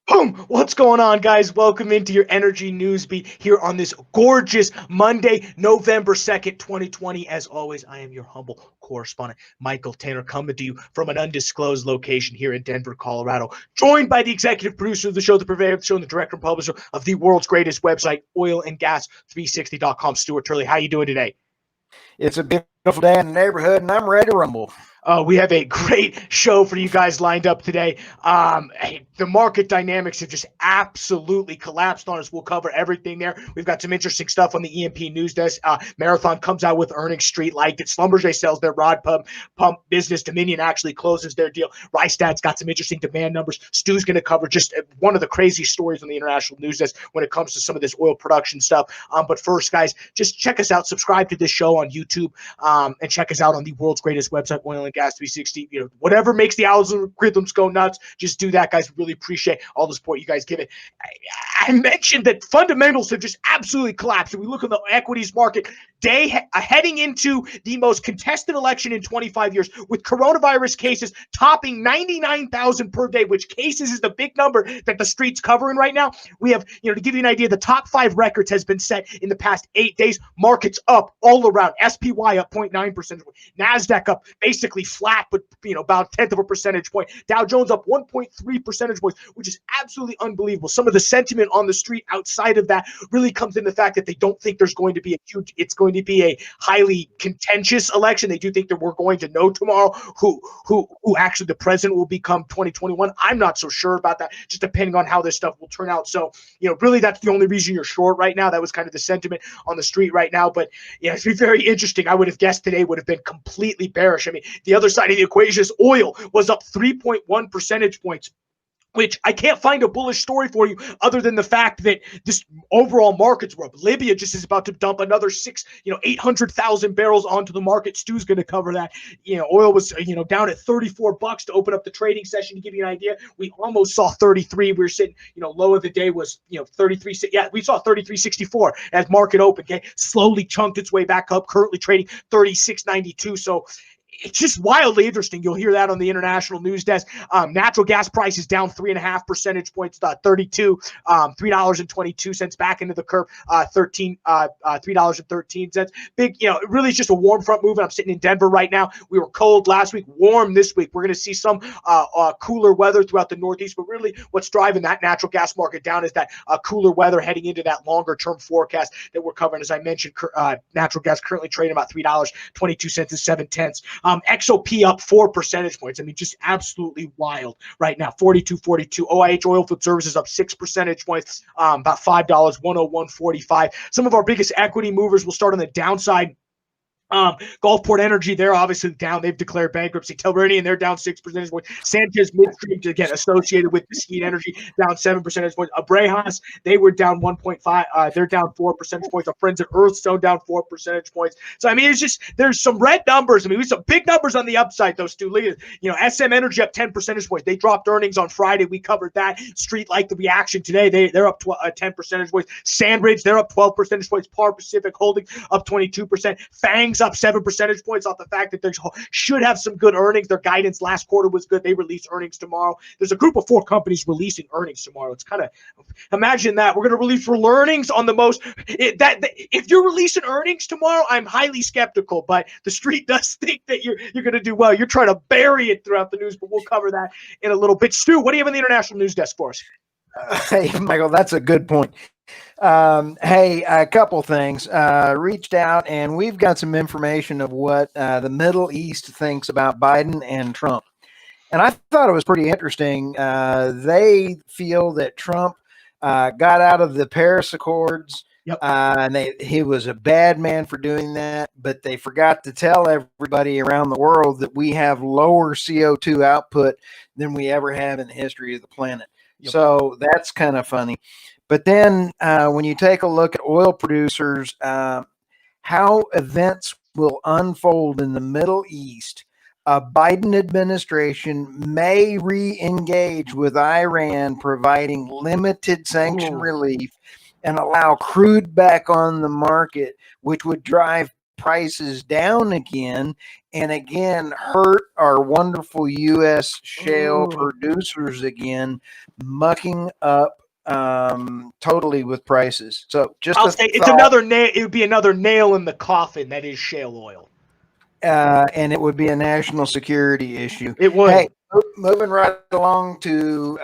Boom! What's going on, guys? Welcome into your energy news beat here on this gorgeous Monday, November 2nd, 2020. As always, I am your humble correspondent, Michael Tanner, coming to you from an undisclosed location here in Denver, Colorado. Joined by the executive producer of the show, the purveyor of the show, and the director and publisher of the world's greatest website, oilandgas360.com, Stuart Turley. How you doing today? It's a beautiful day in the neighborhood, and I'm ready to rumble. We have a great show for you guys lined up today. The market dynamics have just absolutely collapsed on us. We'll cover everything there. We've got some interesting stuff on the EMP news desk. Marathon comes out with earnings. Street liked it. Schlumberger sells their rod pump business. Dominion actually closes their deal. Rystad's got some interesting demand numbers. Stu's going to cover just one of the crazy stories on the international news desk when it comes to some of this oil production stuff. But first, guys, just check us out. Subscribe to this show on YouTube, and check us out on the world's greatest website, Oil and Gas 360. Whatever makes the algorithms go nuts, just do that, guys. Really appreciate all the support you guys give it. I mentioned that fundamentals have just absolutely collapsed. If we look at the equities market, heading into the most contested election in 25 years, with coronavirus cases topping 99,000 per day, which cases is the big number that the street's covering right now. We have, to give you an idea, the top 5 records has been set in the past 8 days. Markets up all around. SPY up 0.9%. Nasdaq up basically flat, but about a tenth of a percentage point. Dow Jones up 1.3 percentage points, which is absolutely unbelievable. Some of the sentiment on the street outside of that really comes in the fact that they don't think there's going to be it's going to be a highly contentious election. They do think that we're going to know tomorrow who actually the president will become 2021. I'm not so sure about that, just depending on how this stuff will turn out. So, really that's the only reason you're short right now. That was kind of the sentiment on the street right now. But yeah, it's very interesting. I would have guessed today would have been completely bearish. I mean, the other side of the equation is oil was up 3.1 percentage points, which I can't find a bullish story for you other than the fact that this overall markets were up. Libya just is about to dump another 800,000 barrels onto the market. Stu's going to cover that. Oil was, down at $34 to open up the trading session. To give you an idea, we almost saw 33. We were sitting, low of the day was, 33. Yeah, we saw 33.64 as market opened. Okay, slowly chunked its way back up. Currently trading 36.92. So it's just wildly interesting. You'll hear that on the international news desk. Natural gas prices down 3.5 percentage points, $3.22 back into the curve, $3.13. Big, really it's just a warm front movement. I'm sitting in Denver right now. We were cold last week, warm this week. We're going to see some cooler weather throughout the Northeast, but really what's driving that natural gas market down is that cooler weather heading into that longer term forecast that we're covering. As I mentioned, natural gas currently trading about $3.22 and 7/10. XOP up 4 percentage points. I mean, just absolutely wild right now. 42.42. OIH Oilfield Services up 6 percentage points, about $5, 101.45. Some of our biggest equity movers will start on the downside. Gulfport Energy, they're obviously down. They've declared bankruptcy. Telranian, they're down 6 percentage points. Sanchez Midstream, to get associated with Mesquite Energy, down 7 percentage points. Abrehas, they were down 1.5. They're down 4 percentage points. Our friends at Earthstone down 4 percentage points. So, I mean, it's just, there's some red numbers. I mean, we some big numbers on the upside, though, Stu. Look at, SM Energy up 10 percentage points. They dropped earnings on Friday. We covered that. Street liked the reaction today. They're up 10 percentage points. Sandridge, they're up 12 percentage points. Par Pacific Holdings up 22%. Fangs up 7 percentage points off the fact that they should have some good earnings. Their guidance last quarter was good. They release earnings tomorrow. There's a group of 4 companies releasing earnings tomorrow. It's kind of, imagine that. We're going to release earnings on the most, if you're releasing earnings tomorrow, I'm highly skeptical, but the street does think that you're going to do well. You're trying to bury it throughout the news, but we'll cover that in a little bit. Stu, what do you have in the international news desk for us? Hey, Michael, that's a good point. Hey, a couple things. Reached out, and we've got some information of what the Middle East thinks about Biden and Trump. And I thought it was pretty interesting. They feel that Trump got out of the Paris Accords. Yep. And he was a bad man for doing that, but they forgot to tell everybody around the world that we have lower CO2 output than we ever have in the history of the planet. Yep. So that's kind of funny. But then when you take a look at oil producers, how events will unfold in the Middle East, a Biden administration may re-engage with Iran, providing limited sanction relief and allow crude back on the market, which would drive prices down again and again hurt our wonderful U.S. shale producers again, mucking up totally with prices. So just I'll say it's another nail. It would be another nail in the coffin. That is shale oil. And it would be a national security issue. It would. Hey, moving right along to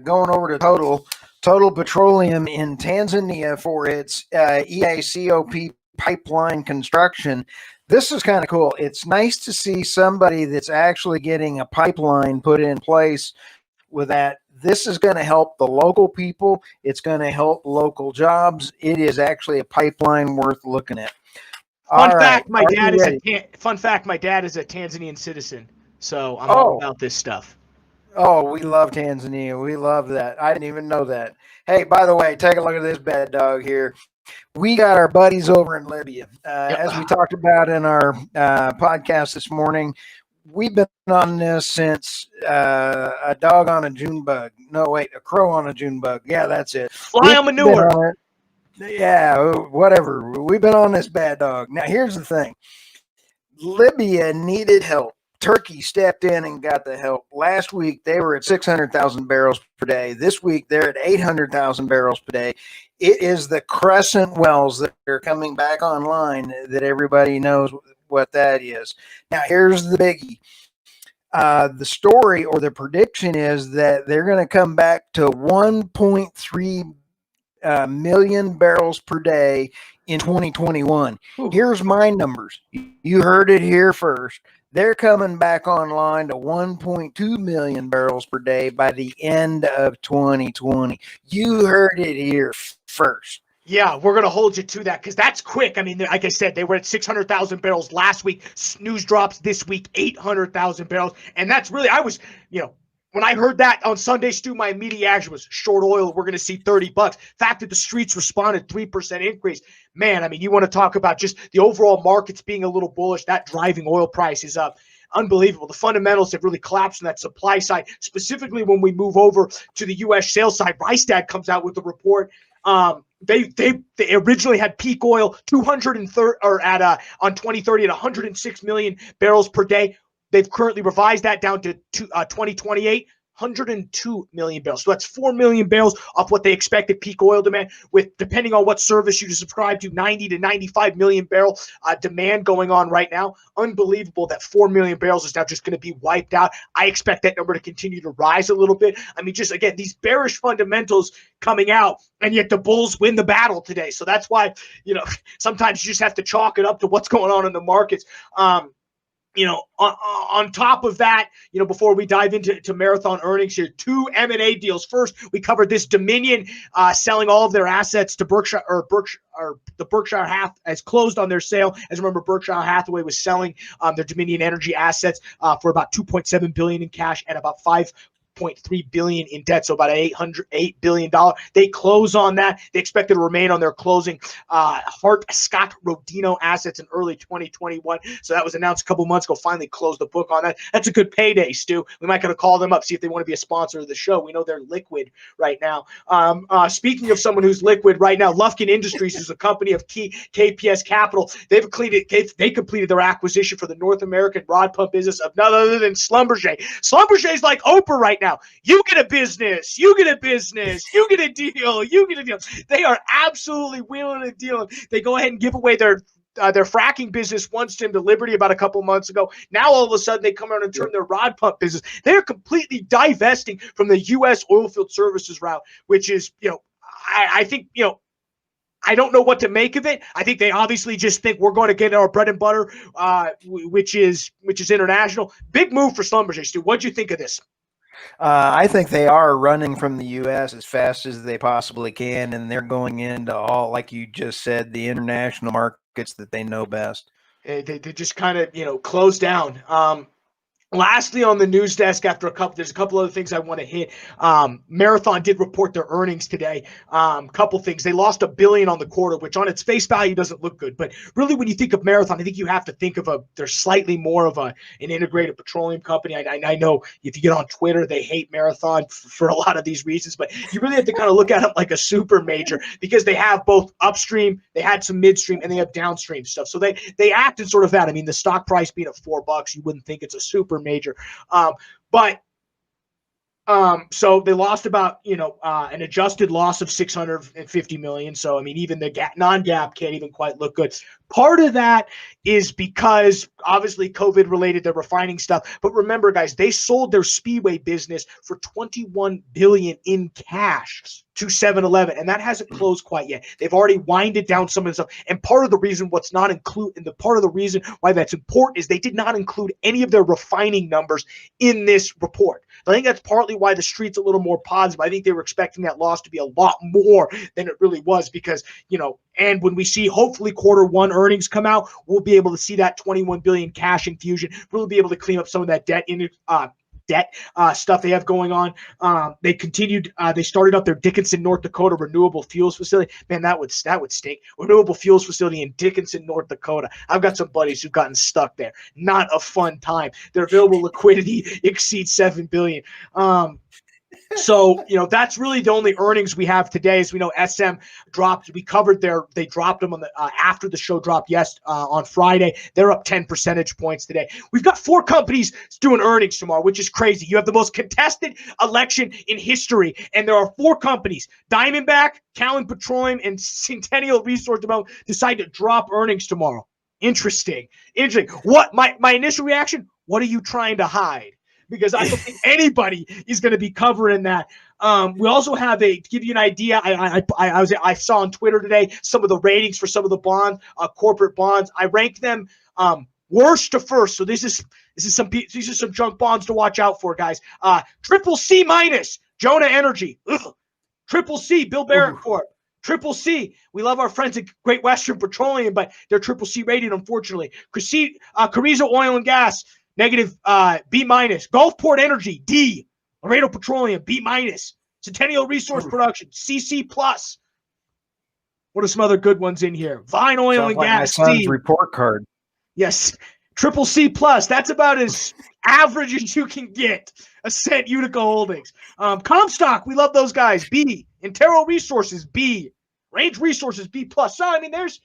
going over to Total Petroleum in Tanzania for its EACOP pipeline construction. This is kind of cool. It's nice to see somebody that's actually getting a pipeline put in place with that. This is going to help the local people. It's going to help local jobs. It is actually a pipeline worth looking at. Fun fact, my dad is a Tanzanian citizen, so I'm all about this stuff. Oh, we love Tanzania. We love that. I didn't even know that. Hey, by the way, take a look at this bad dog here. We got our buddies over in Libya. As we talked about in our podcast this morning, we've been on this since a dog on a June bug. No, wait, a crow on a June bug. Yeah, that's it. Fly on manure. Yeah, whatever. We've been on this bad dog. Now, here's the thing. Libya needed help. Turkey stepped in and got the help. Last week, they were at 600,000 barrels per day. This week, they're at 800,000 barrels per day. It is the Crescent wells that are coming back online that everybody knows what that is. Now, here's the biggie. The story or the prediction is that they're going to come back to 1.3 million barrels per day in 2021. Here's my numbers. You heard it here first. They're coming back online to 1.2 million barrels per day by the end of 2020. You heard it here first. Yeah, we're going to hold you to that because that's quick. I mean, like I said, they were at 600,000 barrels last week. News drops this week, 800,000 barrels. And that's really, when I heard that on Sunday, Stu, my immediate action was short oil. We're going to see $30. Fact that the streets responded 3% increase. Man, I mean, you want to talk about just the overall markets being a little bullish, that driving oil prices up. Unbelievable. The fundamentals have really collapsed on that supply side, specifically when we move over to the U.S. shale side. Rystad comes out with a report. They originally had peak oil 230 or on 2030 at 106 million barrels per day. They've currently revised that down to 2028, 102 million barrels. So that's 4 million barrels off what they expected peak oil demand, with, depending on what service you subscribe to, 90 to 95 million barrel demand going on right now. Unbelievable that 4 million barrels is now just going to be wiped out. I expect that number to continue to rise a little bit. I mean, just again, these bearish fundamentals coming out, and yet the bulls win the battle today. So that's why, sometimes you just have to chalk it up to what's going on in the markets. On top of that, before we dive into marathon earnings here, 2 M&A deals. First, we covered this Dominion selling all of their assets to Berkshire, the Berkshire Hathaway has closed on their sale. As remember, Berkshire Hathaway was selling their Dominion Energy assets for about $2.7 billion in cash and about $5.3 billion in debt, so about $8 billion. They close on that. They expect it to remain on their closing Hart-Scott-Rodino assets in early 2021. So that was announced a couple months ago. Finally closed the book on that. That's a good payday, Stu. We might gotta call them up, see if they want to be a sponsor of the show. We know they're liquid right now. Speaking of someone who's liquid right now, Lufkin Industries is a company of KPS Capital. They completed their acquisition for the North American rod pump business of none other than Schlumberger. Schlumberger's like Oprah right now. You get a business, you get a business, you get a deal, you get a deal. They are absolutely wheeling a deal. They go ahead and give away their fracking business once to Liberty about a couple months ago. Now all of a sudden they come around and turn their rod pump business. They're completely divesting from the U.S. oilfield services route, which is, I think, I don't know what to make of it. I think they obviously just think we're going to get our bread and butter, which is international. Big move for Schlumberger, Stu. What'd you think of this? I think they are running from the U.S. as fast as they possibly can, and they're going into all, like you just said, the international markets that they know best. They just kind of, close down. Lastly, on the news desk, there's a couple other things I want to hit. Marathon did report their earnings today. Couple things. They lost $1 billion on the quarter, which on its face value doesn't look good. But really, when you think of Marathon, I think you have to think of they're slightly more of an integrated petroleum company. I know if you get on Twitter, they hate Marathon for a lot of these reasons, but you really have to kind of look at them like a super major because they have both upstream, they had some midstream, and they have downstream stuff. So they act in sort of that. I mean, the stock price being at $4, you wouldn't think it's a super major. But so they lost about, an adjusted loss of 650 million. So, I mean, even the non-GAAP can't even quite look good. Part of that is because obviously COVID related, their refining stuff. But remember, guys, they sold their Speedway business for $21 billion in cash to 7-Eleven, and that hasn't closed quite yet. They've already winded down some of the stuff. And part of the reason part of the reason why that's important is they did not include any of their refining numbers in this report. I think that's partly why the street's a little more positive. I think they were expecting that loss to be a lot more than it really was because, and when we see hopefully Q1 earnings come out, we'll be able to see that 21 billion cash infusion. We'll be able to clean up some of that debt stuff they have going on. They started up their Dickinson, North Dakota renewable fuels facility. Man, that would stink. Renewable fuels facility in Dickinson, North Dakota. I've got some buddies who've gotten stuck there. Not a fun time. Their available liquidity exceeds $7 billion. So, that's really the only earnings we have today. As we know, SM dropped. They dropped them on the after the show dropped on Friday. They're up 10 percentage points today. We've got 4 companies doing earnings tomorrow, which is crazy. You have the most contested election in history, and there are 4 companies, Diamondback, Callon Petroleum, and Centennial Resource Development, decide to drop earnings tomorrow. Interesting. What my initial reaction? What are you trying to hide? Because I don't think anybody is going to be covering that. We also have to give you an idea. I saw on Twitter today some of the ratings for some of the bonds, corporate bonds. I ranked them worst to first. So these are some junk bonds to watch out for, guys. Triple C minus, Jonah Energy. Ugh. Triple C, Bill Barrett Corp. Triple C. We love our friends at Great Western Petroleum, but they're triple C rated, unfortunately. Carrizo Oil and Gas. Negative B minus. Gulfport Energy D. Laredo Petroleum B minus. Centennial Resource Production CC plus. What are some other good ones in here? Vine Oil and Gas my son's C. report card. Yes, triple C plus. That's about as average as you can get. Ascent Utica Holdings. Comstock. We love those guys. B. Intero Resources B. Range Resources B plus. So I mean, there's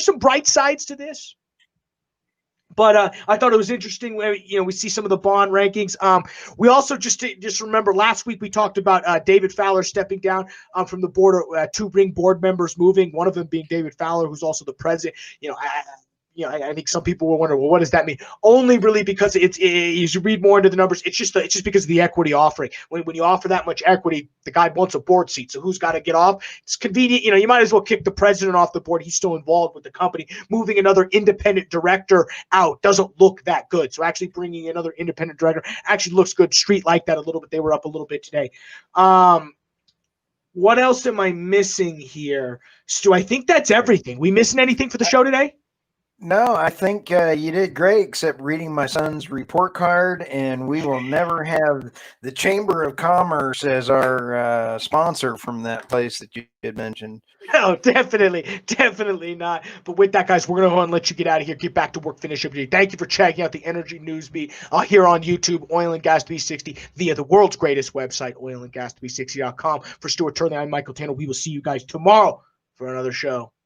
some bright sides to this. But I thought it was interesting. We see some of the bond rankings. We also just remember last week we talked about David Fowler stepping down from the board. 2 Ring board members moving. One of them being David Fowler, who's also the president. I think some people will wonder, well, what does that mean? Only really because as you read more into the numbers, it's just because of the equity offering. When you offer that much equity, the guy wants a board seat. So who's got to get off? It's convenient. You might as well kick the president off the board. He's still involved with the company. Moving another independent director out doesn't look that good. So actually bringing another independent director actually looks good. Street like that a little bit. They were up a little bit today. What else am I missing here, Stu? I think that's everything. We missing anything for the show today? No, I think you did great, except reading my son's report card, and we will never have the Chamber of Commerce as our sponsor from that place that you had mentioned. No, definitely not. But with that, guys, we're going to go and let you get out of here, get back to work, finish up your day. Thank you for checking out the Energy News Beat here on YouTube, Oil and Gas 360, via the world's greatest website, oilandgas360.com. For Stuart Turley, I'm Michael Tanner. We will see you guys tomorrow for another show.